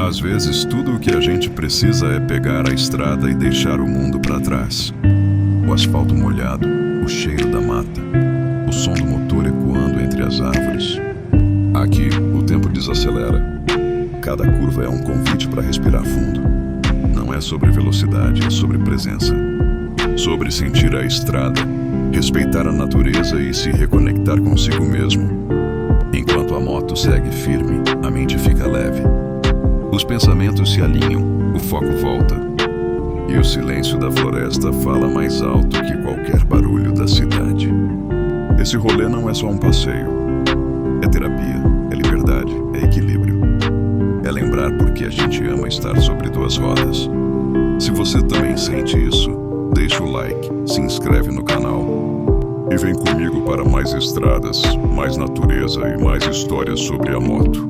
Às vezes, tudo o que a gente precisa é pegar a estrada e deixar o mundo para trás. O asfalto molhado, o cheiro da mata, o som do motor ecoando entre as árvores. Aqui, o tempo desacelera. Cada curva é um convite para respirar fundo. Não é sobre velocidade, é sobre presença. Sobre sentir a estrada, respeitar a natureza e se reconectar consigo mesmo. Enquanto a moto segue firme, a mente fica leve. Os pensamentos se alinham, o foco volta. E o silêncio da floresta fala mais alto que qualquer barulho da cidade. Esse rolê não é só um passeio. É terapia, é liberdade, é equilíbrio. É lembrar porque a gente ama estar sobre duas rodas. Se você também sente isso, deixa o like, se inscreve no canal. E vem comigo para mais estradas, mais natureza e mais histórias sobre a moto.